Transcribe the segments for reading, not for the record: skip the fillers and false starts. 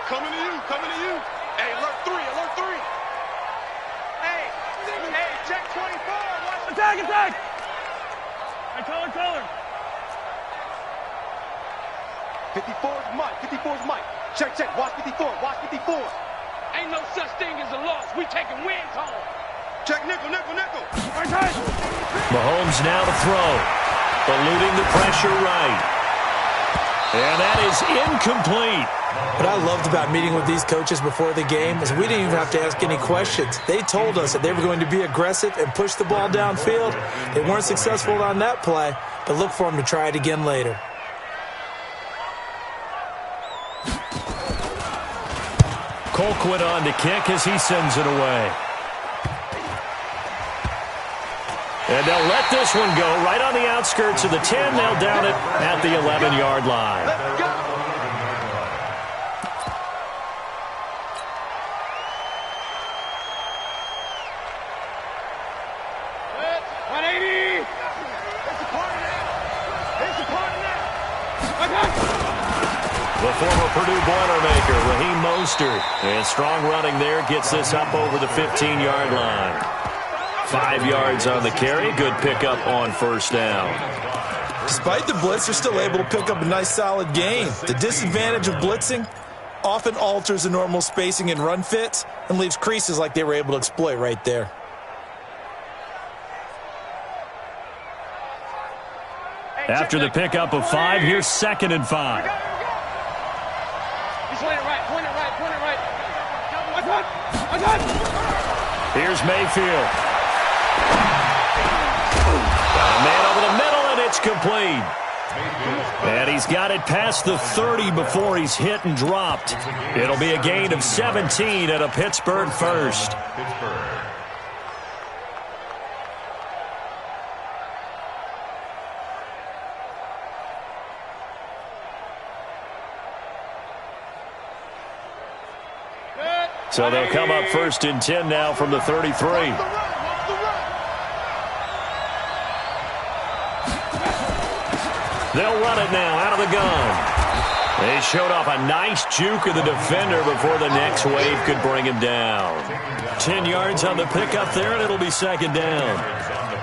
Coming to you, coming to you. Hey, alert 3, alert 3. Hey, check 24. Watch. Attack, attack. Hey, color. 54's Mike, 54's Mike. Check, watch 54, watch 54. Ain't no such thing as a loss. We taking wins home. Check nickel. Mahomes now to throw. Eluding the pressure right. And that is incomplete. What I loved about meeting with these coaches before the game is we didn't even have to ask any questions. They told us that they were going to be aggressive and push the ball downfield. They weren't successful on that play, but look for them to try it again later. Colquitt on to kick as he sends it away. And they'll let this one go right on the outskirts of the 10. They'll down it at the 11-yard line. Let's go. The former Purdue Boilermaker, Raheem Mostert. And strong running there gets this up over the 15-yard line. 5 yards on the carry. Good pickup on first down. Despite the blitz, they're still able to pick up a nice, solid gain. The disadvantage of blitzing often alters the normal spacing and run fits and leaves creases like they were able to exploit right there. After the pickup of 5, here's 2nd and 5. Point it right. Here's Mayfield. Got a man over the middle, and it's complete. And he's got it past the 30 before he's hit and dropped. It'll be a gain of 17 at a Pittsburgh first. So they'll come up 1st and 10 now from the 33. They'll run it now out of the gun. They showed off a nice juke of the defender before the next wave could bring him down. 10 yards on the pickup there, and it'll be 2nd down.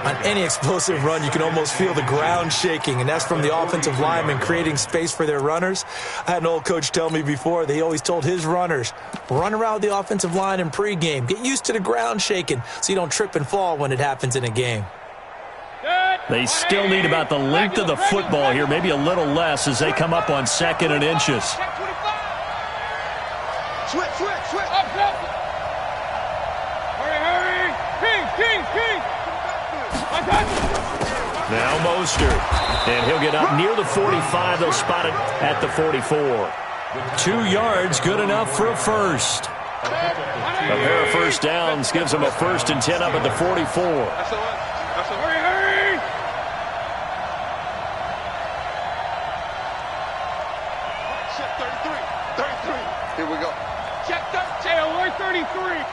On any explosive run, you can almost feel the ground shaking, and that's from the offensive linemen creating space for their runners. I had an old coach tell me before, they always told his runners, run around the offensive line in pregame. Get used to the ground shaking so you don't trip and fall when it happens in a game. They still need about the length of the football here, maybe a little less as they come up on 2nd and inches. Switch. Hurry. King. Now Mostert. And he'll get up near the 45. They'll spot it at the 44. 2 yards, good enough for a first. A pair of first downs gives them a 1st and 10 up at the 44. Hurry. Check 33. Here we go. Check alert 33.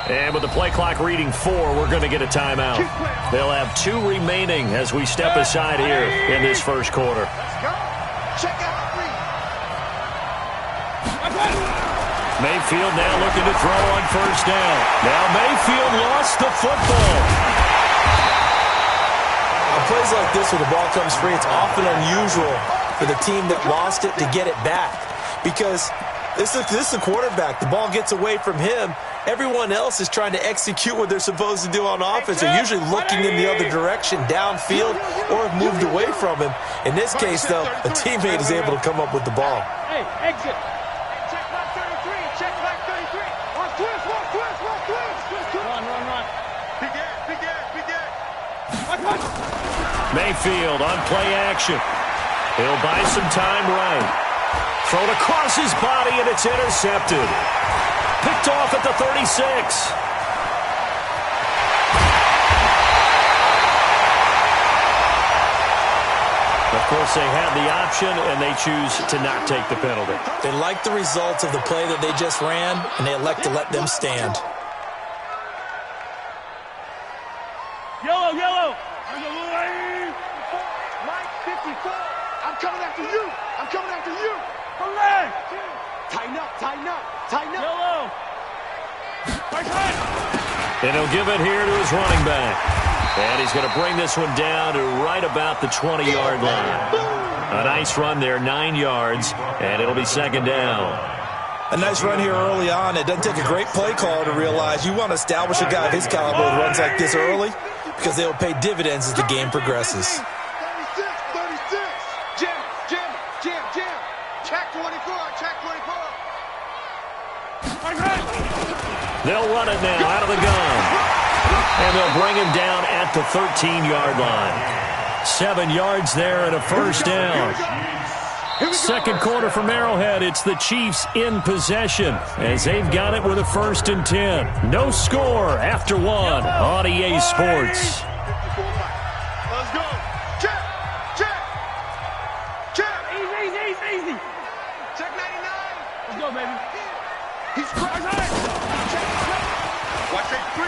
And with the play clock reading 4, we're going to get a timeout. They'll have 2 remaining as we step aside here in this first quarter. Let's go. Check out 3. Mayfield now looking to throw on first down. Now Mayfield lost the football. On plays like this where the ball comes free, it's often unusual for the team that lost it to get it back. Because this is the quarterback. The ball gets away from him. Everyone else is trying to execute what they're supposed to do on offense. They're usually looking in the other direction, downfield, or have moved away from him. In this case, though, a teammate is able to come up with the ball. Hey, exit. Check back 33. Check back 33. Watch twist. Run. Big ass. Mayfield on play action. He'll buy some time right. Thrown across his body, and it's intercepted. Picked off at the 36. Of course, they had the option, and they choose to not take the penalty. They like the results of the play that they just ran, and they elect to let them stand. Yellow. Mike 54. I'm coming after you. I'm coming after you. Tighten up, tighten up, tighten up. Yellow. And he'll give it here to his running back. And he's going to bring this one down to right about the 20-yard line. A nice run there, 9 yards, and it'll be second down. A nice run here early on. It doesn't take a great play caller to realize you want to establish a guy of his caliber who runs like this early because they'll pay dividends as the game progresses. 36. Jam. Check 24, check 24. They'll run it now out of the gun. And they'll bring him down at the 13-yard line. 7 yards there and a first down. Second quarter from Arrowhead. It's the Chiefs in possession as they've got it with a 1st and 10. No score after 1 on EA Sports. Let's go. Check. Easy. Check 99. Let's go, baby. He's crazy. Watch that three.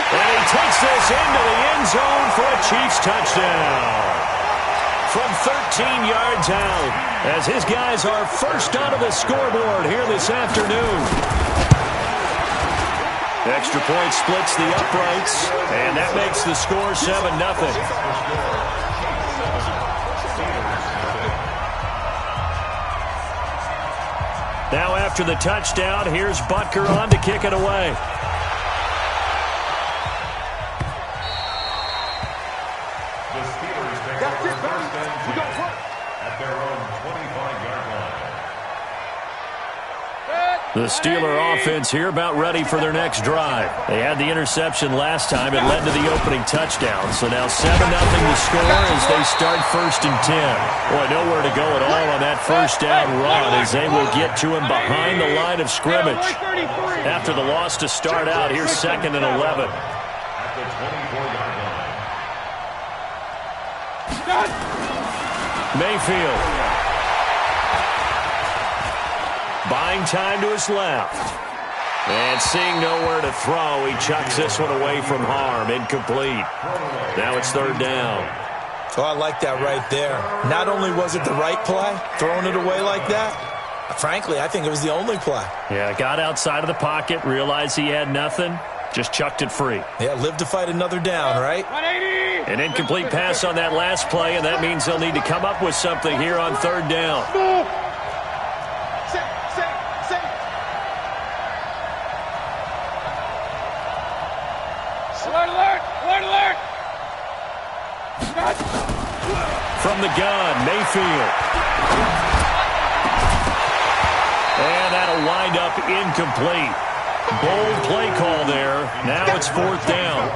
And he takes this into the end zone for a Chiefs touchdown. From 13 yards out, as his guys are first onto the scoreboard here this afternoon. Extra point splits the uprights, and that makes the score 7-0. Now after the touchdown, here's Butker on to kick it away. The Steeler offense here about ready for their next drive. They had the interception last time. It led to the opening touchdown. So now 7-0 to score as they start 1st and 10. Boy, nowhere to go at all on that first down run as they will get to him behind the line of scrimmage. After the loss to start out, here's 2nd and 11. Mayfield. Buying time to his left. And seeing nowhere to throw, he chucks this one away from harm. Incomplete. Now it's 3rd down. Oh, I like that right there. Not only was it the right play, throwing it away like that, frankly, I think it was the only play. Yeah, got outside of the pocket, realized he had nothing, just chucked it free. Yeah, live to fight another down, right? An incomplete pass on that last play, and that means they'll need to come up with something here on 3rd down. Alert! From the gun, Mayfield. And that'll wind up incomplete. Bold play call there. Now it's 4th down.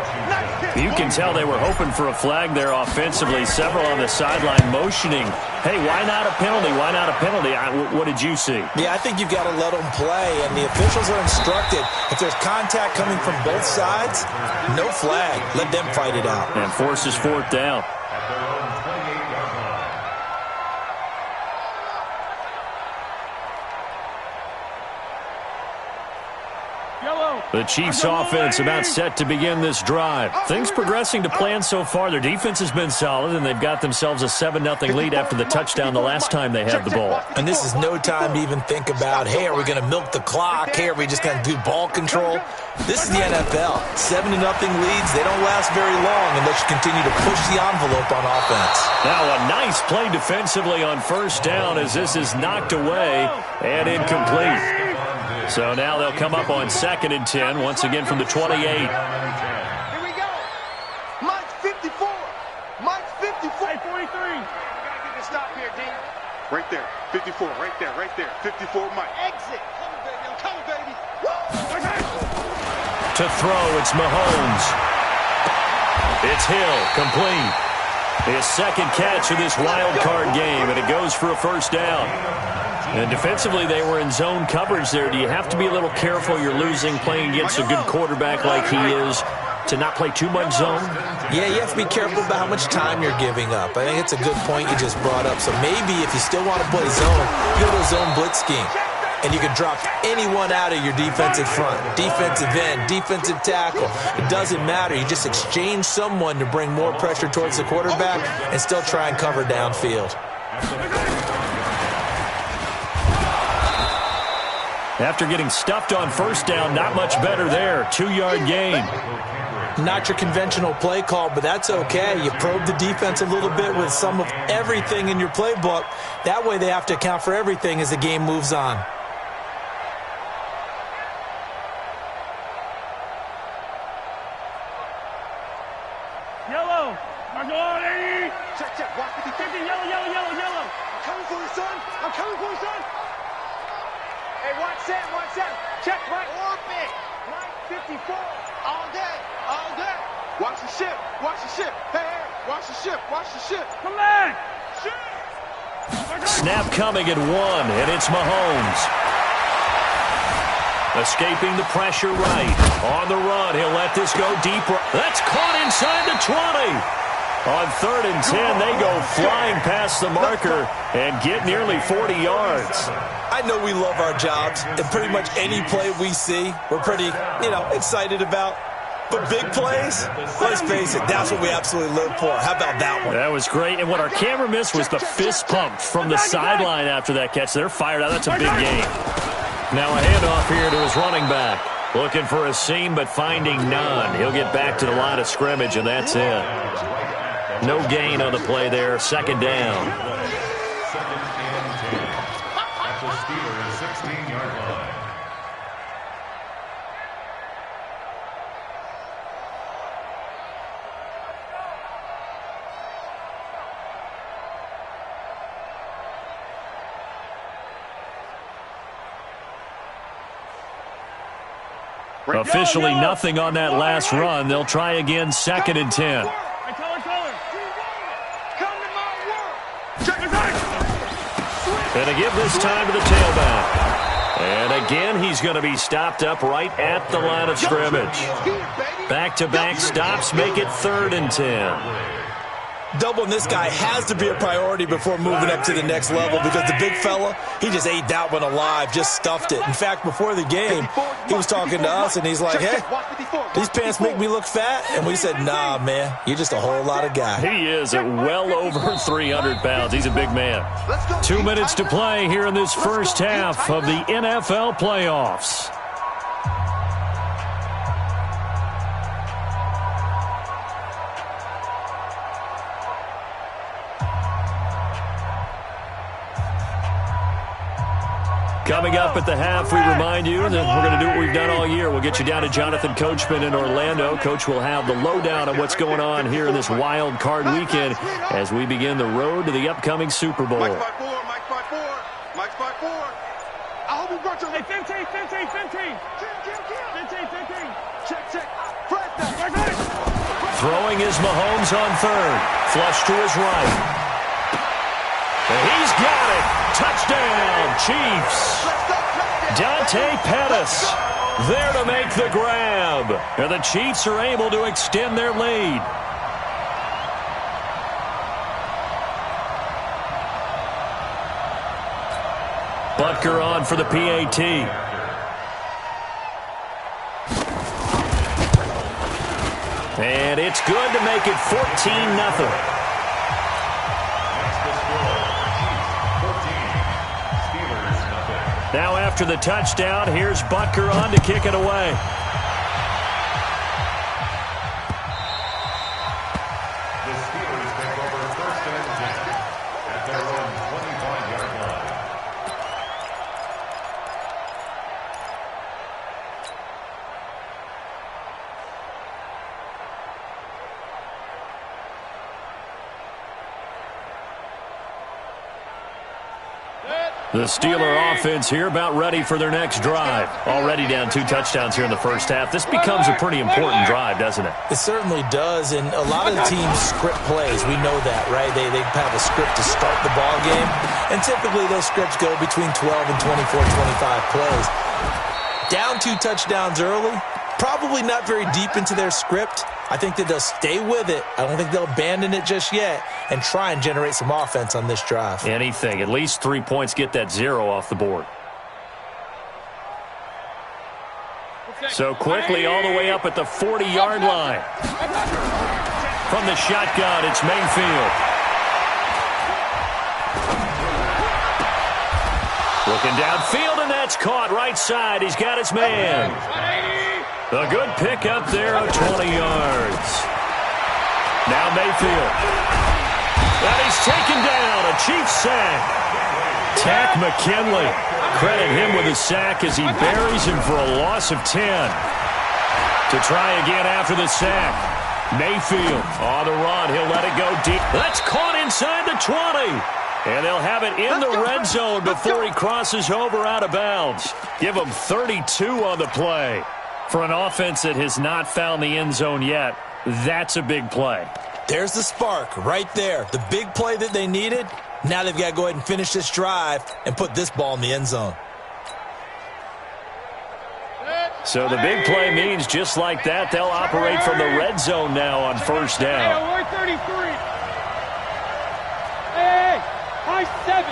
You can tell they were hoping for a flag there offensively. Several on the sideline motioning. Hey, why not a penalty? Why not a penalty? What did you see? Yeah, I think you've got to let them play, and the officials are instructed. If there's contact coming from both sides, no flag. Let them fight it out. And forces 4th down. The Chiefs offense about set to begin this drive. Things progressing to plan so far. Their defense has been solid, and they've got themselves a 7-0 lead after the touchdown the last time they had the ball. And this is no time to even think about, hey, are we going to milk the clock? Hey, are we just going to do ball control? This is the NFL. 7-0 leads. They don't last very long unless you continue to push the envelope on offense. Now a nice play defensively on 1st down as this is knocked away and incomplete. So now they'll come up on 2nd and 10, once again from the 28. Here we go. Mike 54. Mike 54. Hey, 43. We gotta get this stop here, D. Right there. 54. Right there. 54, Mike. Exit. I'm coming, baby. To throw, it's Mahomes. It's Hill, complete. His 2nd catch of this wild card game, and it goes for a 1st down. And defensively, they were in zone coverage there. Do you have to be a little careful? You're losing, playing against a good quarterback like he is, to not play too much zone? Yeah, you have to be careful about how much time you're giving up. I think it's a good point you just brought up. So maybe if you still want to play zone, you go to a zone blitz scheme. and you can drop anyone out of your defensive front. Defensive end, defensive tackle. It doesn't matter. You just exchange someone to bring more pressure towards the quarterback and still try and cover downfield. After getting stuffed on first down, not much better there. 2-yard gain. Not your conventional play call, but that's okay. You probe the defense a little bit with some of everything in your playbook. That way they have to account for everything as the game moves on. Yellow. I'm going. Check, check. Watch the defense. Yellow, yellow, yellow, yellow. I'm coming for you, son. I'm coming for you, son. Hey, watch Sam, watch Sam. Check, right. Orbit. Right, 54. All day, all day. Watch the ship, watch the ship. Hey, hey, watch the ship, watch the ship. Come back. Ship. Snap coming at 1, and it's Mahomes. Escaping the pressure right. On the run, he'll let this go deeper. That's caught inside the 20. On 3rd and 10, they go flying past the marker and get nearly 40 yards. I know we love our jobs, and pretty much any play we see, we're pretty, excited about. But big plays, let's face it, that's what we absolutely live for. How about that one? That was great, and what our camera missed was the fist pump from the sideline after that catch. They're fired out. That's a big game. Now a handoff here to his running back. Looking for a seam, but finding none. He'll get back to the line of scrimmage, and that's it. No gain on the play there. 2nd down. At the Steelers' 16-yard line. Officially nothing on that last run. They'll try again. 2nd and 10. And to give this time to the tailback. And again, he's going to be stopped up right at the line of scrimmage. Back-to-back stops make it 3rd and 10. Doubling this guy has to be a priority before moving up to the next level because the big fella, he just ate that one alive, just stuffed it. In fact, before the game, he was talking to us, and he's like, hey, these pants make me look fat? And we said, nah, man, you're just a whole lot of guy. He is at well over 300 pounds. He's a big man. 2 minutes to play here in this first half of the NFL playoffs. Coming up at the half, we remind you that we're going to do what we've done all year. We'll get you down to Jonathan Coachman in Orlando. Coach will have the lowdown on what's going on here in this wild card weekend as we begin the road to the upcoming Super Bowl. Mike's by 4, Mike's by 4, Mike's by 4. I hope he brought you. Hey, 15. 15. Check, check. Press that. Throwing is Mahomes on 3rd. Flush to his right. And he's got it. Touchdown, Chiefs. Dante Pettis there to make the grab. And the Chiefs are able to extend their lead. Butker on for the PAT. And it's good to make it 14-0. Now after the touchdown, here's Butker on to kick it away. The Steelers take over 1st and 10 at their own 25-yard line. The Steeler offense here about ready for their next drive. Already down 2 touchdowns here in the first half. This becomes a pretty important drive, doesn't it? It certainly does, and a lot of teams script plays. We know that, right? They have a script to start the ball game, and typically those scripts go between 12 and 24, 25 plays. Down 2 touchdowns early, probably not very deep into their script. I think that they'll stay with it. I don't think they'll abandon it just yet and try and generate some offense on this drive. Anything. At least 3 points, get that 0 off the board. So quickly all the way up at the 40-yard line. From the shotgun, it's Mayfield. Looking downfield, and that's caught right side. He's got his man. A good pickup there of 20 yards. Now Mayfield. And he's taken down. A Chiefs sack. Tack McKinley. Credit him with a sack as he buries him for a loss of 10. To try again after the sack. Mayfield on the run. He'll let it go deep. That's caught inside the 20. And they'll have it in the red zone before he crosses over out of bounds. Give him 32 on the play. For an offense that has not found the end zone yet, that's a big play. There's the spark right there. The big play that they needed. Now they've got to go ahead and finish this drive and put this ball in the end zone. So the big play means just like that, they'll operate from the red zone now on first down. Hey, 33. Hey, high 7.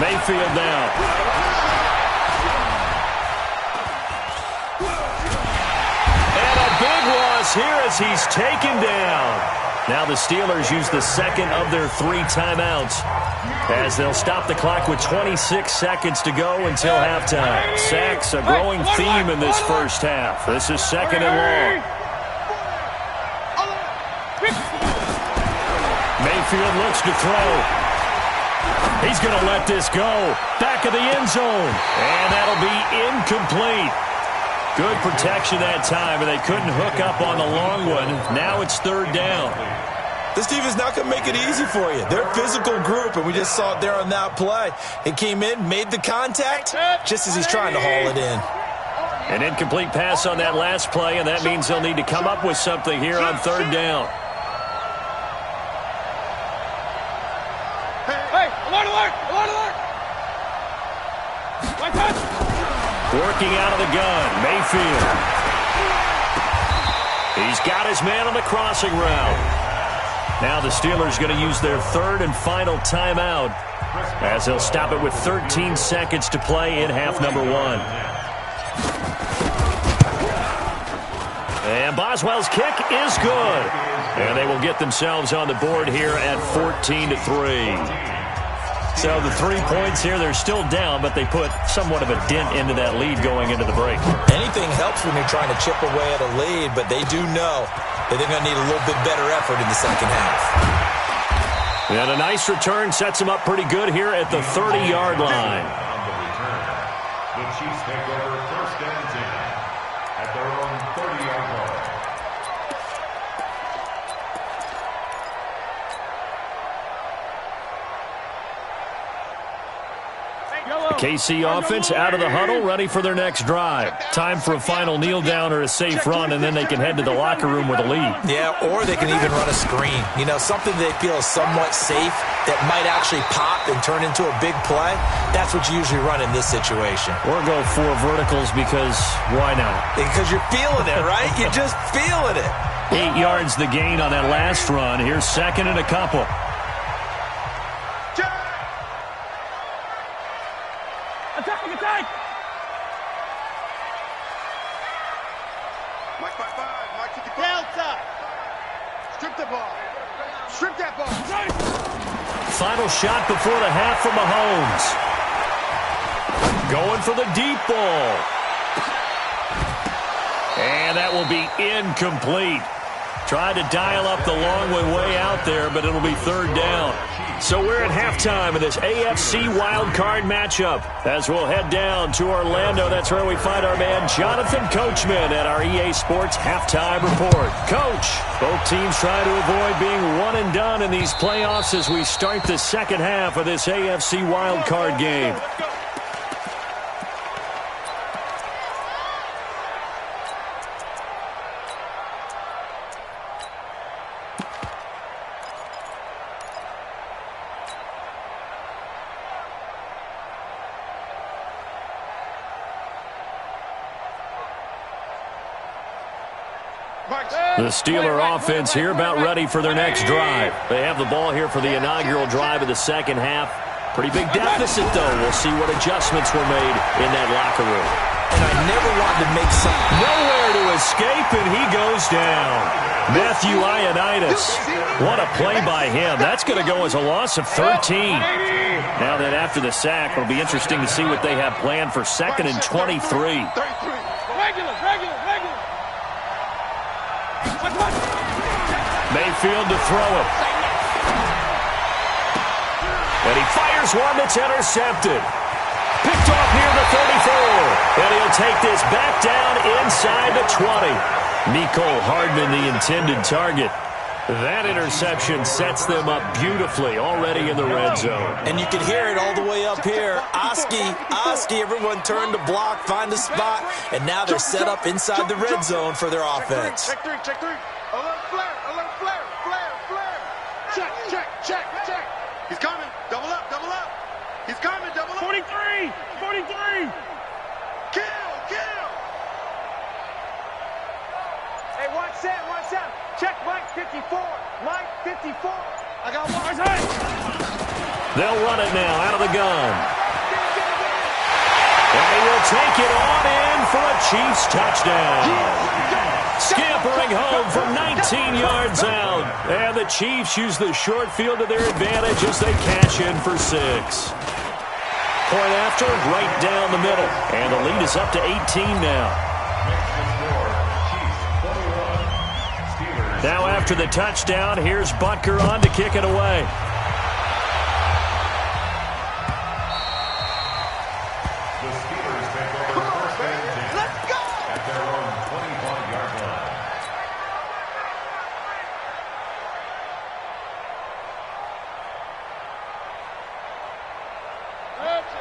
Mayfield now. And a big loss here as he's taken down. Now the Steelers use the second of their 3 timeouts as they'll stop the clock with 26 seconds to go until halftime. Sacks, a growing theme in this first half. This is second and long. Mayfield looks to throw. He's going to let this go. Back of the end zone. And that'll be incomplete. Good protection that time, and they couldn't hook up on the long one. Now it's third down. This defense not going to make it easy for you. They're a physical group, and we just saw it there on that play. It came in, made the contact, just as he's trying to haul it in. An incomplete pass on that last play, and that means they'll need to come up with something here on third down. Hey, alert, alert, alert, alert. One touch. Working out of the gun, Mayfield. He's got his man on the crossing route. Now the Steelers going to use their third and final timeout as they'll stop it with 13 seconds to play in half number 1. And Boswell's kick is good. And they will get themselves on the board here at 14-3. So the 3 points here, they're still down, but they put somewhat of a dent into that lead going into the break. Anything helps when you're trying to chip away at a lead, but they do know that they're going to need a little bit better effort in the second half. And a nice return sets them up pretty good here at the 30-yard line. On the return, the Chiefs take over first and 10 at their own 30-yard line. KC offense out of the huddle, ready for their next drive. Time for a final kneel down or a safe run, and then they can head to the locker room with a lead. Yeah, or they can even run a screen. You know, something they feel is somewhat safe that might actually pop and turn into a big play. That's what you usually run in this situation. Or go 4 verticals because why not? Because you're feeling it, right? You're just feeling it. 8 yards the gain on that last run. Here's second and a couple. Attack, attack. Mike 5-5. Mike 54. Delta. Strip the ball. Strip that ball. Final shot before the half from Mahomes. Going for the deep ball. And that will be incomplete. Tried to dial up the long way out there, but it'll be third down. So we're at halftime of this AFC wildcard matchup. As we'll head down to Orlando, that's where we find our man Jonathan Coachman at our EA Sports Halftime Report. Coach, both teams try to avoid being one and done in these playoffs as we start the second half of this AFC wildcard game. The Steeler offense here about ready for their next drive. They have the ball here for the inaugural drive of the second half. Pretty big deficit, though. We'll see what adjustments were made in that locker room. and I never wanted to make some... Nowhere to escape, and he goes down. Matthew Ioannidis. What a play by him. That's going to go as a loss of 13. Now then, after the sack, it'll be interesting to see what they have planned for 2nd and 23. Regular. Mayfield to throw it. And he fires one that's intercepted. Picked off near the 34. And he'll take this back down inside the 20. Mecole Hardman, the intended target. That interception sets them up beautifully already in the red zone. And you can hear it all the way up here. Oski, everyone turned to block, find a spot, and now they're set up inside the red zone for their offense. Check three. Alert flare. Check. He's coming. Double up. He's coming, double up. 43. Kill. Hey, watch that. Check Mike 54. I got one. They'll run it now out of the gun. And he will take it on in for a Chiefs touchdown. Scampering home from 19 yards out. And the Chiefs use the short field to their advantage as they cash in for 6. Point after, right down the middle. And the lead is up to 18 now. Now after the touchdown, here's Butker on to kick it away. The Steelers take over 1st and 10. Let's go! At their own 25-yard line.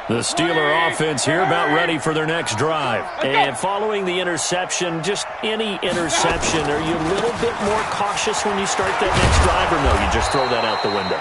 The Steeler offense here about ready for their next drive. And following the interception, just any interception, are you a little bit more cautious when you start that next drive, or no, you just throw that out the window?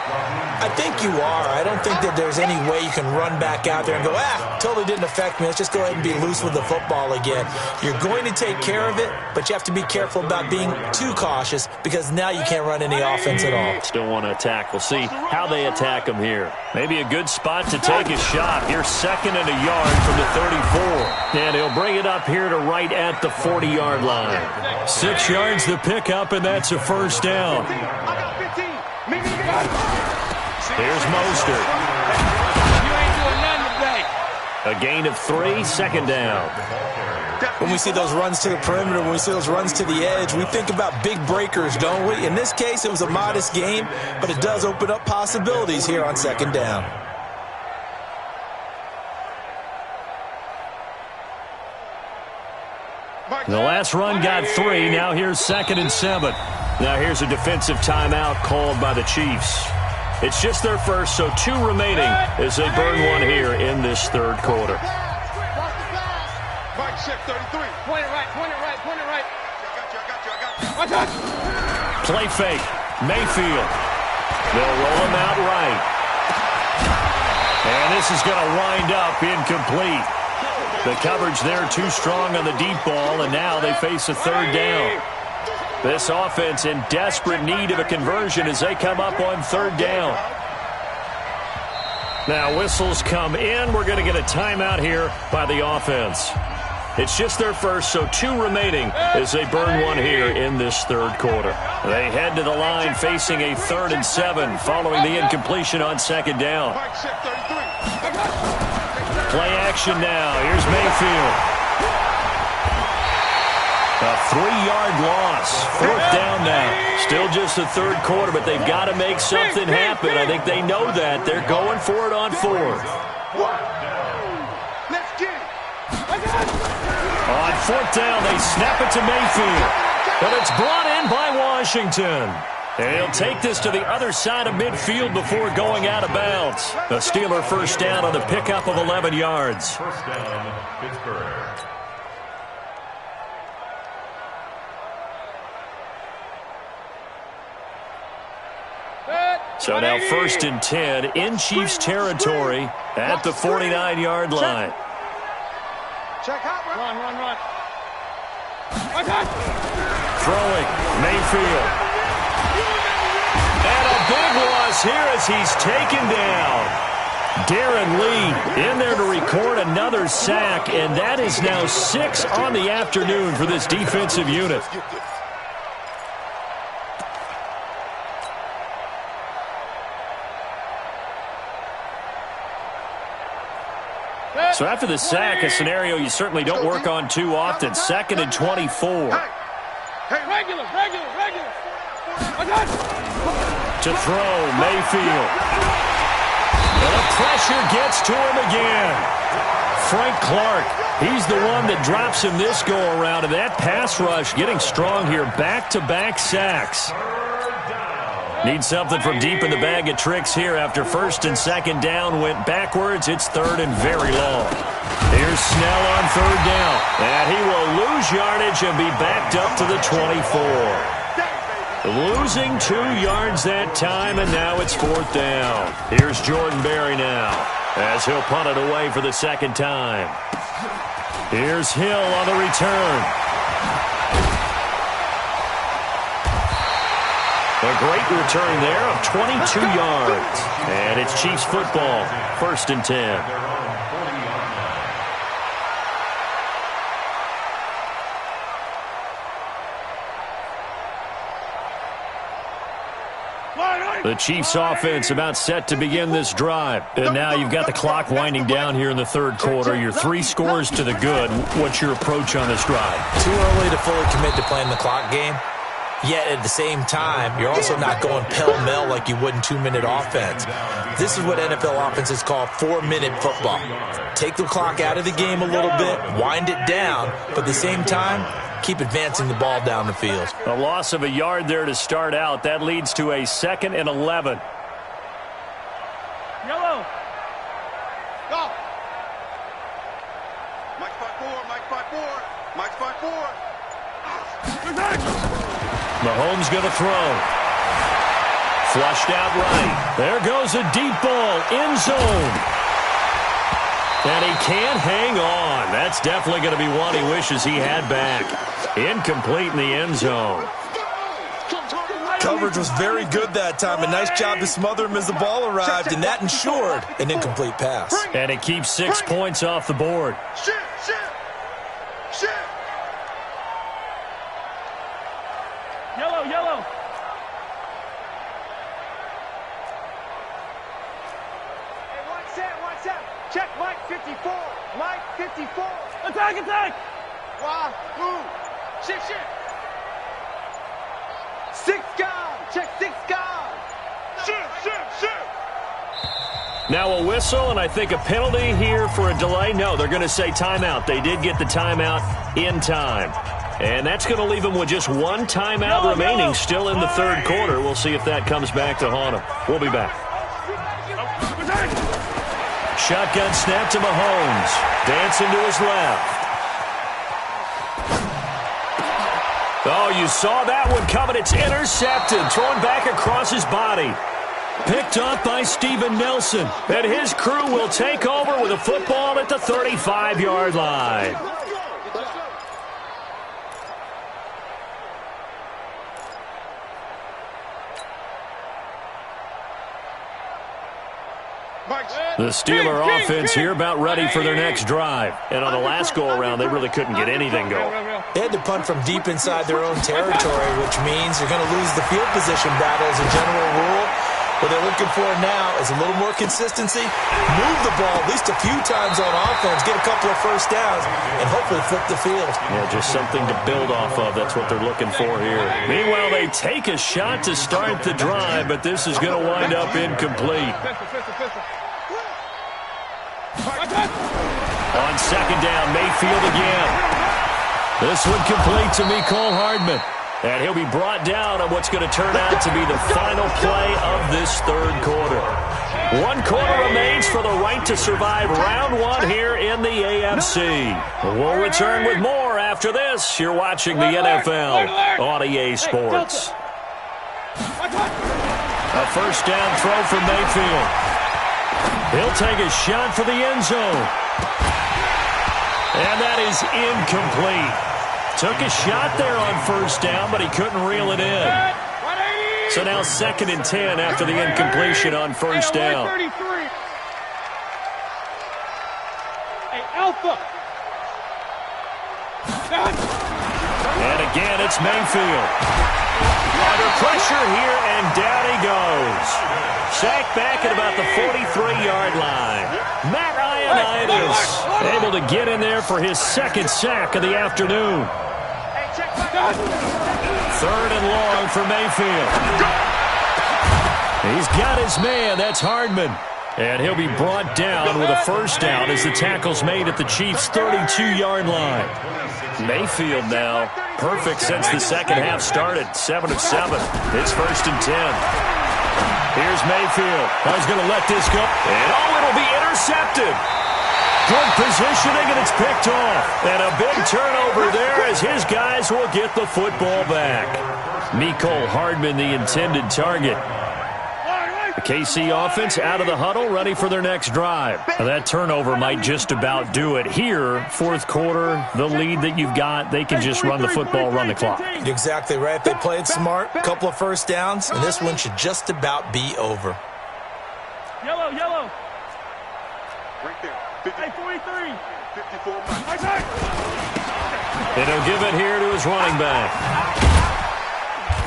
I think you are. I don't think that there's any way you can run back out there and go, totally didn't affect me. Let's just go ahead and be loose with the football again. You're going to take care of it, but you have to be careful about being too cautious because now you can't run any offense at all. Still want to attack. We'll see how they attack them here. Maybe a good spot to take a shot. Here's 2nd and a yard from the 34. And he'll bring it up here to right at the 40-yard line. 6 yards the pickup, and that's a first down. I got 15. Here's Mostert. You ain't doing nothing today. A gain of 3, 2nd down. When we see those runs to the perimeter, when we see those runs to the edge, we think about big breakers, don't we? In this case, it was a modest game, but it does open up possibilities here on 2nd down. The last run got 3. Now here's 2nd and 7. Now here's a defensive timeout called by the Chiefs. It's just their first, so 2 remaining as they burn one here in this 3rd quarter. Mike, check 33. Point it right. I got you. Play fake. Mayfield. They'll roll him out right. And this is going to wind up incomplete. The coverage there too strong on the deep ball, and now they face a 3rd down. This offense in desperate need of a conversion as they come up on 3rd down. Now whistles come in. We're going to get a timeout here by the offense. It's just their first, so 2 remaining as they burn one here in this 3rd quarter. They head to the line facing a 3rd and 7 following the incompletion on 2nd down. Mike, check 33. Play action now. Here's Mayfield. A 3-yard loss. 4th down now. Still just the 3rd quarter, but they've got to make something happen. I think they know that. They're going for it on 4th. Let's get it. On 4th down, they snap it to Mayfield. But it's brought in by Washington. And he'll take this to the other side of midfield before going out of bounds. A Steeler first down on the pickup of 11 yards. First down, Pittsburgh. So now 1st and 10 in Chiefs territory at the 49-yard line. Check out. Run. Throwing, Mayfield. And a big loss here as he's taken down. Darren Lee in there to record another sack, and that is now 6 on the afternoon for this defensive unit. So after the sack, a scenario you certainly don't work on too often. 2nd and 24. Hey, regular. To throw, Mayfield. And the pressure gets to him again. Frank Clark, he's the one that drops him this go-around. And that pass rush getting strong here. Back-to-back sacks. Need something from deep in the bag of tricks here after 1st and 2nd down went backwards. It's 3rd and very long. Here's Snell on 3rd down. And he will lose yardage and be backed up to the 24. Losing 2 yards that time, and now it's 4th down. Here's Jordan Berry now as he'll punt it away for the 2nd time. Here's Hill on the return. A great return there of 22 yards. And it's Chiefs football, 1st and 10. The Chiefs offense about set to begin this drive. And now you've got the clock winding down here in the 3rd quarter. You're 3 scores to the good. What's your approach on this drive? Too early to fully commit to playing the clock game. Yet at the same time, you're also not going pell-mell like you would in 2-minute offense. This is what NFL offenses call 4-minute football. Take the clock out of the game a little bit, wind it down, but at the same time, keep advancing the ball down the field. A loss of a yard there to start out. That leads to a 2nd and 11. Yellow. Go. Mike 5-4, Mike 5-4, Mike 5-4. Mahomes going to throw. Flushed out right. There goes a deep ball. End zone. And he can't hang on. That's definitely going to be one he wishes he had back. Incomplete in the end zone. Coverage was very good that time. A nice job to smother him as the ball arrived, and that ensured an incomplete pass. And it keeps 6 points off the board. Shit. Yellow. Hey, watch that. Check Mike 54. Mike 54. Attack. Wow, move. Shit. 6 guys. Check 6 guys. Shit. Now a whistle, and I think a penalty here for a delay. No, they're going to say timeout. They did get the timeout in time. And that's going to leave them with just 1 timeout remaining still in the 3rd quarter. We'll see if that comes back to haunt them. We'll be back. Shotgun snap to Mahomes. Dancing to his left. Oh, you saw that one coming. It's intercepted. Thrown back across his body. Picked off by Steven Nelson. And his crew will take over with a football at the 35-yard line. The Steeler offense here about ready for their next drive. And on the last go-around, they really couldn't get anything going. They had to punt from deep inside their own territory, which means you're going to lose the field position battle as a general rule. What they're looking for now is a little more consistency, move the ball at least a few times on offense, get a couple of 1st downs, and hopefully flip the field. Yeah, just something to build off of. That's what they're looking for here. Meanwhile, they take a shot to start the drive, but this is going to wind up incomplete. On 2nd down, Mayfield again. This one complete to Mecole Hardman. And he'll be brought down on what's going to turn out to be the final play of this 3rd quarter. 1 quarter remains for the right to survive round 1 here in the AFC. We'll return with more after this. You're watching the NFL on EA Sports. A 1st down throw from Mayfield. He'll take a shot for the end zone. And that is incomplete. Took a shot there on 1st down, but he couldn't reel it in. So now 2nd and 10 after the incompletion on 1st down. Alpha. And again, it's Mayfield. Under pressure here, and down he goes. Sacked back at about the 43-yard line. Matt Ioannidis able to get in there for his second sack of the afternoon. Third and long for Mayfield. He's got his man. That's Hardman. And he'll be brought down with a first down as the tackle's made at the Chiefs' 32-yard line. Mayfield now perfect since the second half started. 7 of 7. It's 1st and 10. Here's Mayfield. He's going to let this go. And it'll be intercepted. Good positioning, and it's picked off. And a big turnover there as his guys will get the football back. Mecole Hardman, the intended target. The KC offense out of the huddle, ready for their next drive. Now that turnover might just about do it. Here, fourth quarter, the lead that you've got, they can just run the football, run the clock. You're exactly right. They played smart, couple of first downs, and this one should just about be over. Yellow, yellow. Right there. 53. 54. And he'll give it here to his running back.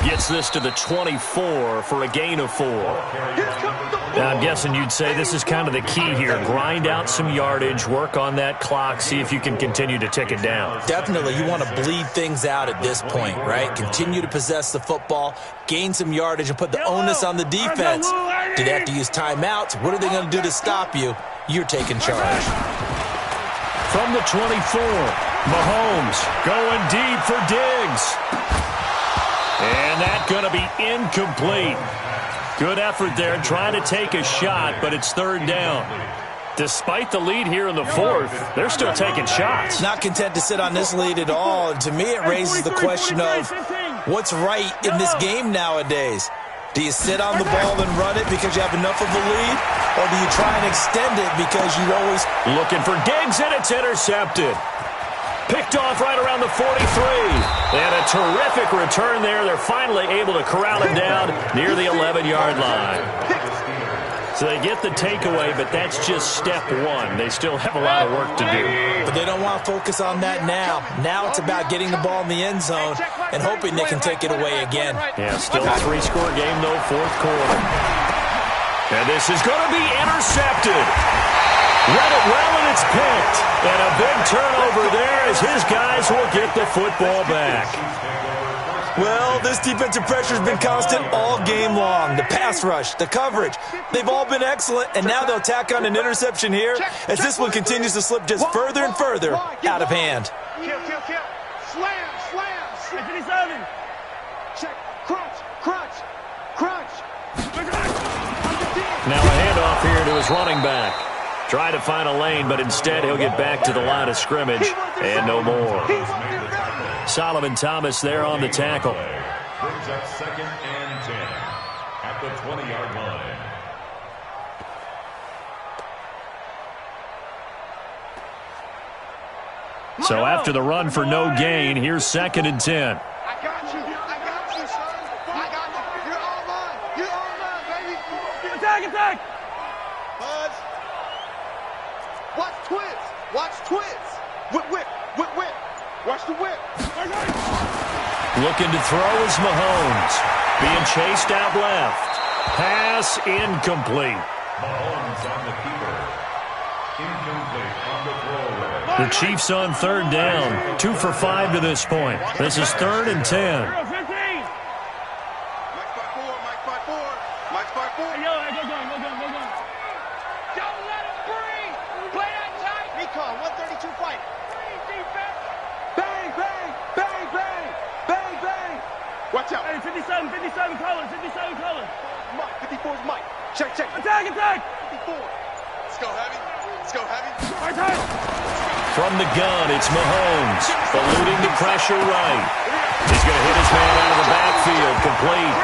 Gets this to the 24 for a gain of 4. Now, I'm guessing you'd say this is kind of the key here. Grind out some yardage, work on that clock, see if you can continue to tick it down. Definitely, you want to bleed things out at this point, right? Continue to possess the football, gain some yardage, and put the onus on the defense. Do they have to use timeouts? What are they going to do to stop you? You're taking charge. From the 24, Mahomes going deep for Diggs. And that's going to be incomplete. Good effort there trying to take a shot, but it's third down. Despite the lead here in the fourth, they're still taking shots. Not content to sit on this lead at all. And to me, it raises the question of what's right in this game nowadays. Do you sit on the ball and run it because you have enough of a lead? Or do you try and extend it because you always... Looking for Diggs, and it's intercepted. Picked off right around the 43. And a terrific return there. They're finally able to corral him down near the 11-yard line. So they get the takeaway, but that's just step one. They still have a lot of work to do. But they don't want to focus on that now. Now it's about getting the ball in the end zone and hoping they can take it away again. Yeah, still a 3-score game, though, fourth quarter. And this is going to be intercepted. Read it well, and it's picked. And a big turnover there as his guys will get the football back. Well, this defensive pressure has been constant all game long. The pass rush, the coverage, they've all been excellent, and now they'll tack on an interception here as this one continues to slip just further and further out of hand. Kill. Slam. 57. Check. Crunch. Now a handoff here to his running back. Try to find a lane, but instead he'll get back to the line of scrimmage and no more. Solomon Thomas there on the tackle. Brings up 2nd and 10 at the 20-yard line. So after the run for no gain, here's 2nd and 10. I got you, son. I got you. You're all mine, baby. Attack. Buzz. Watch twins. Whip. Watch the whip. Looking to throw is Mahomes. Being chased out left. Pass incomplete. Mahomes on the keeper. Incomplete on the throw. The Chiefs on third down. 2 for 5 to this point. This is 3rd and 10. Mike's by four. Go gun. Don't let him breathe. Play that tight. Recon, 132 fight. Defense. Bang. Watch out. Hey, 57 color. Mike, 54's Mike. Check. Attack. 54. Let's go heavy. Right. From the gun, it's Mahomes. Eluding the pressure right. He's going to hit his man out of the backfield. Complete.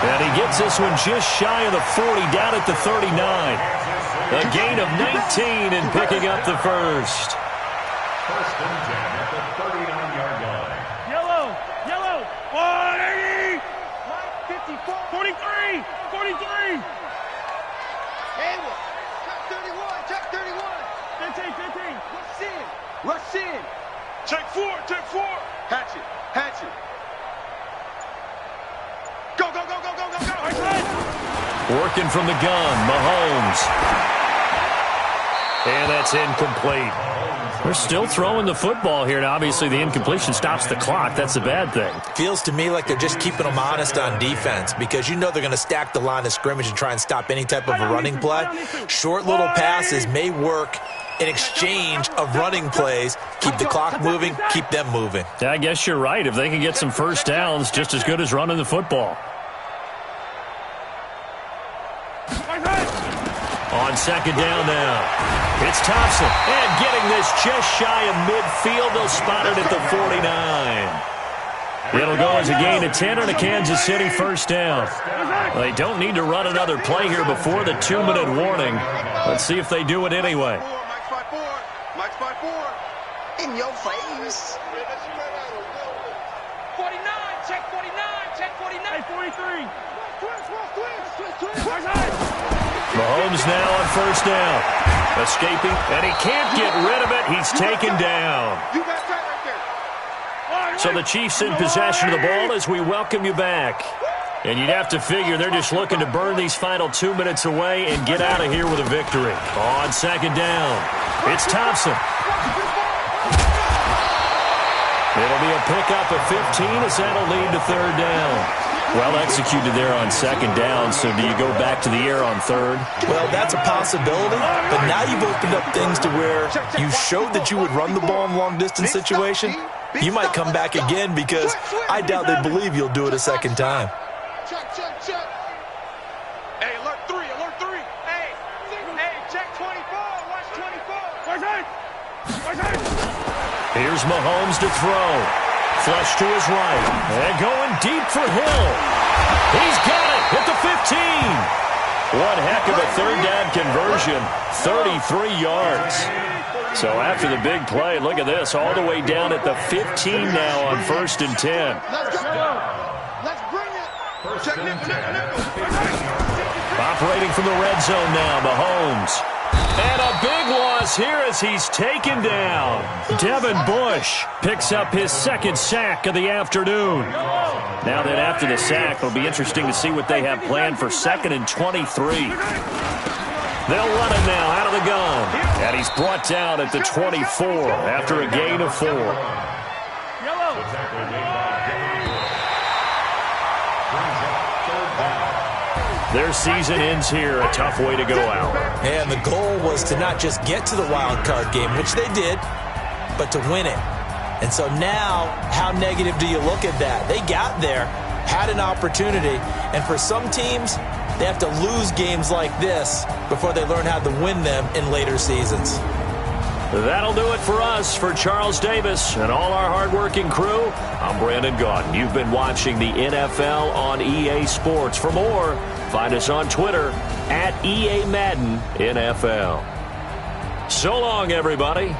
And he gets this one just shy of the 40, down at the 39. A gain of 19 and picking up the first. 1st and 10 at the 39-yard line. Yellow. 180. Mike, 54. 43. Hayward. Check 31. 15, 15. Rush in. Rush in. Check four, check four. Hatch it. Hatch it. Go, go, go, go, go, go, go. Right side. Working from the gun, Mahomes. And that's incomplete. They're still throwing the football here, and obviously the incompletion stops the clock. That's a bad thing. Feels to me like they're just keeping them honest on defense because you know they're going to stack the line of scrimmage and try and stop any type of a running play. Short little passes may work in exchange of running plays. Keep the clock moving, keep them moving. I guess you're right. If they can get some first downs, just as good as running the football. On second down now, it's Thompson. And getting this just shy of midfield. They'll spot it at the 49. It'll go as a gain of 10 on a Kansas City first down. They don't need to run another play here before the 2-minute warning. Let's see if they do it anyway. Mike's 5-4. Mike's 5-4. In your face. 49, check 49, check 49. Hey, 43. Twist. Right side. Mahomes now on first down. Escaping, and he can't get rid of it. He's taken down. You got that right there. So the Chiefs in possession of the ball as we welcome you back. And you'd have to figure they're just looking to burn these final 2 minutes away and get out of here with a victory. On second down, it's Thompson. It'll be a pickup of 15 as that'll lead to third down. Well executed there on second down, so do you go back to the air on third? Well, that's a possibility, but now you've opened up things to where you showed that you would run the ball in long-distance situation. You might come back again because I doubt they believe you'll do it a second time. Check. Hey, alert 3, alert 3. Hey, check 24, watch 24. Right side. Right side. Here's Mahomes to throw. Flush to his right. And going deep for Hill. He's got it at the 15. One heck of a third down conversion. 33 yards. So after the big play, look at this. All the way down at the 15 now on 1st and 10. Let's go. Let's bring it. Check nickel. Operating from the red zone now, Mahomes. And a big loss here as he's taken down. Devin Bush picks up his second sack of the afternoon. Now then, after the sack, it'll be interesting to see what they have planned for 2nd and 23. They'll run it now out of the gun. And he's brought down at the 24 after a gain of 4. Their season ends here. A tough way to go out. And the goal was to not just get to the wild card game, which they did, but to win it. And so now, how negative do you look at that? They got there, had an opportunity, and for some teams, they have to lose games like this before they learn how to win them in later seasons. That'll do it for us. For Charles Davis and all our hardworking crew, I'm Brandon Gaudin. You've been watching the NFL on EA Sports. For more, find us on Twitter at EA Madden NFL. So long, everybody.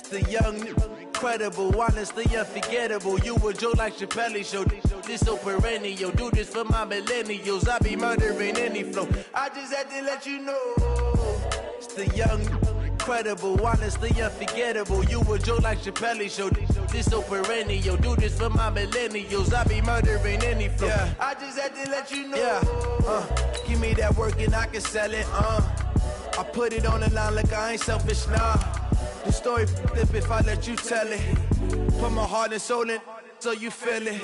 The young, incredible, honestly unforgettable. You a Joe like Chappelle show. This so perennial. Do this for my millennials. I be murdering any flow. I just had to let you know. It's the young, incredible, honestly unforgettable. You a Joe like Chappelle show. This so perennial. Do this for my millennials. I be murdering any flow. Yeah. I just had to let you know. Yeah. Give me that work and I can sell it. I put it on the line like I ain't selfish, nah. The story flip if I let you tell it. Put my heart and soul in so you feel it.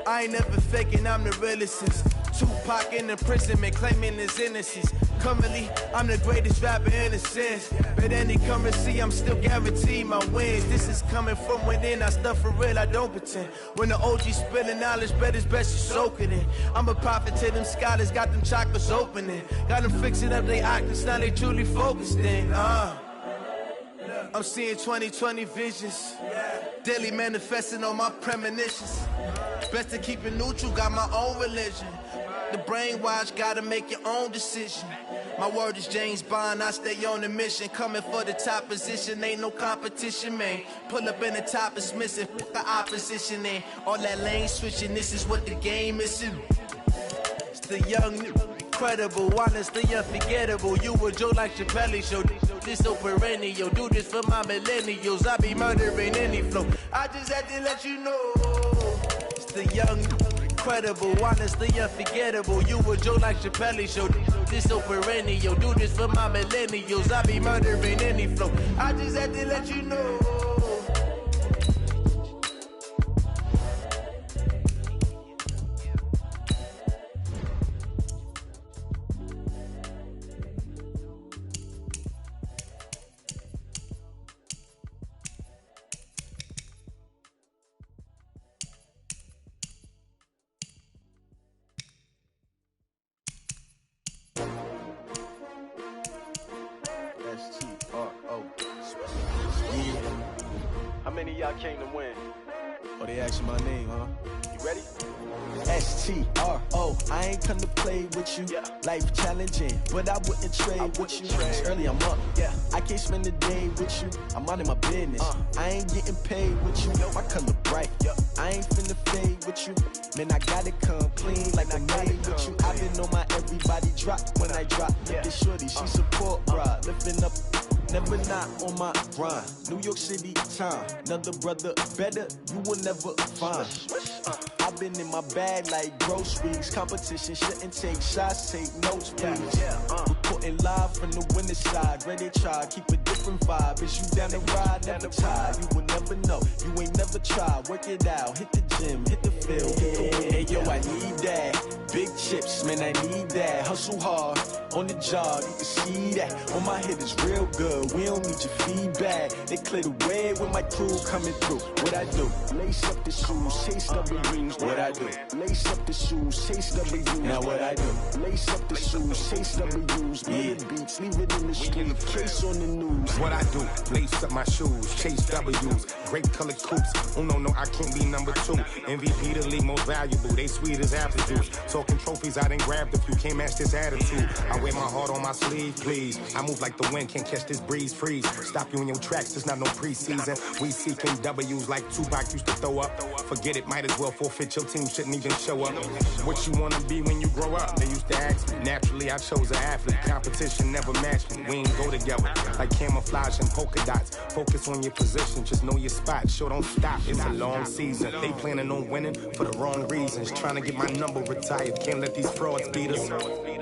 I ain't never faking, I'm the realest. Tupac in imprisonment, claiming his innocence. Currently, I'm the greatest rapper in a sense. But any currency, I'm still guaranteed my wins. This is coming from within, I stuff for real, I don't pretend. When the OG spilling knowledge, bet it's best you soak it in. I'm a prophet to them scholars, got them chakras opening. Got them fixing up they octaves, now they truly focused in. I'm seeing 2020 visions. Daily manifesting on my premonitions. Best to keep it neutral, got my own religion. The brainwash, gotta make your own decision. My word is James Bond, I stay on the mission. Coming for the top position, ain't no competition, man. Pull up in the top is missing, put the opposition in. All that lane switching, this is what the game is. It's the young, incredible, honestly unforgettable. You a Joe like Chappelle show. This so perennial, do this for my millennials. I be murdering any flow. I just had to let you know. It's the young, incredible, honestly unforgettable. You a Joe like Chappelle show. This so perennial, do this for my millennials. I be murdering any flow. I just had to let you know. How many of y'all came to win? Oh, they asking my name, huh? You ready? S-T-R-O, I ain't come to play with you. Yeah. Life challenging, but I wouldn't trade with you. It's early, I'm up. Yeah. I can't spend the day with you. I'm minding my business. I ain't getting paid with you. My color bright. Yeah. I ain't finna fade with you. Man, I gotta come clean like I'm made with you. I've been on my everybody drop when I drop. Look at shorty, she support ride. Lifting up. Never not on my grind. New York City time. Another brother better, you will never find. I've been in my bag like groceries. Competition shouldn't take shots, take notes, please. Reporting live from the winning side. Ready to try, keep a different vibe. Is you down the ride, never tired. You will never know, you ain't never tried. Work it out, hit the gym, hit the field. Hey yo, I need that. Big chips, man, I need that. Hustle hard, on the job, you can see that. On my head is real good, we don't need your feedback. They clear the way with my crew coming through. What I do? Lace up the shoes, chase W's. What I do? Lace up the shoes, chase W's. Now what I do? Lace up the shoes, chase W's. Yeah. Beats, leave it in the street, case on the news. What I do? Lace up my shoes, chase W's. Great colored coops. Oh no, I can't be number 2. MVP the league most valuable. They sweet as apple juice. Talking trophies, I didn't grab the few. Can't match this attitude. I wear my heart on my sleeve, please. I move like the wind, can't catch this breeze, freeze. Stop you in your tracks, there's not no preseason. We seeking W's like Tupac used to throw up. Forget it, might as well forfeit. Your team shouldn't even show up. What you wanna be when you grow up? They used to ask me. Naturally, I chose an athlete. Competition never matched me. We ain't go together like camouflage and polka dots. Focus on your position, just know your spot. Sure, don't stop. It's a long season. They planning on winning for the wrong reasons. Trying to get my number retired. Can't let these frauds beat us.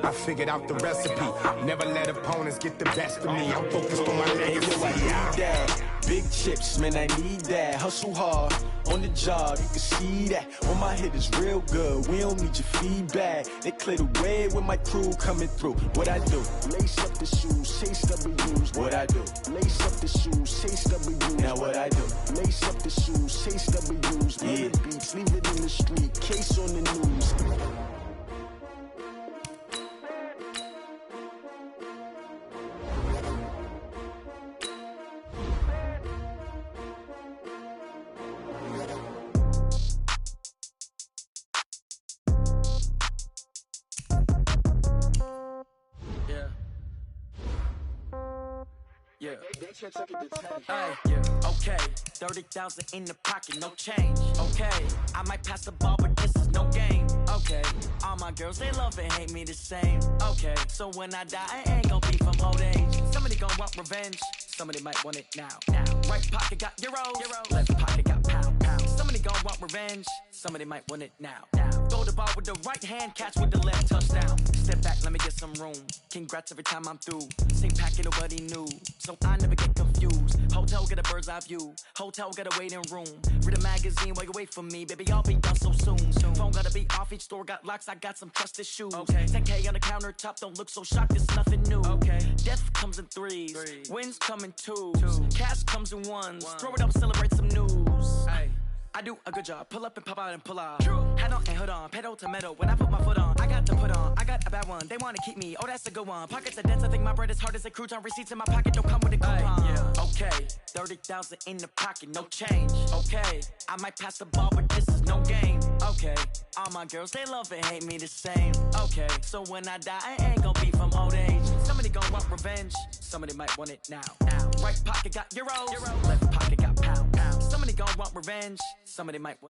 I figured out the recipe. Never let opponents get the best of me. I'm focused on my legacy. Big chips, man, I need that. Hustle hard, on the job, you can see that. On my head is real good, we don't need your feedback. They clear the way with my crew coming through. What I do? Lace up the shoes, chase W's. What I do? Lace up the shoes, chase W's. Now what I do? Lace up the shoes, chase W's. Yeah. Beats, leave it in the street, case on the news. Yeah. Hey, yeah. Okay. 30,000 in the pocket, no change. Okay. I might pass the ball, but this is no game. Okay. All my girls, they love and hate me the same. Okay. So when I die, I ain't gon' be from old age. Somebody gon' want revenge. Somebody might want it now. Right pocket got euros. Left pocket got pound. Somebody Somebody gon' want revenge. Somebody might want it now. Throw the ball with the right hand, catch with the left, touchdown. Step back, let me get some room. Congrats every time I'm through. Same packet, nobody knew, so I never get confused. Hotel get a bird's eye view. Hotel get a waiting room. Read a magazine while you wait for me, baby. I'll be done so soon. Phone gotta be off. Each store got locks. I got some trusted shoes. 10K on the countertop. Don't look so shocked. It's nothing new. Death comes in threes. Wins come in twos. Cash comes in ones. Throw it up, celebrate some news. I do a good job. Pull up and pop out and pull out. Head on and hood on. Pedal to metal. When I put my foot on, I got to put on. I got a bad one. They want to keep me. Oh, that's a good one. Pockets are dense. I think my bread is hard as a crouton. Receipts in my pocket don't come with a coupon. Okay, 30,000 in the pocket, no change. Okay, I might pass the ball, but this is no game. Okay, all my girls, they love and hate me the same. Okay, so when I die, I ain't gonna be from old age. Somebody gon' want revenge. Somebody might want it now. Right pocket got euros. Left pocket got pound. Somebody gon' want revenge. Somebody might want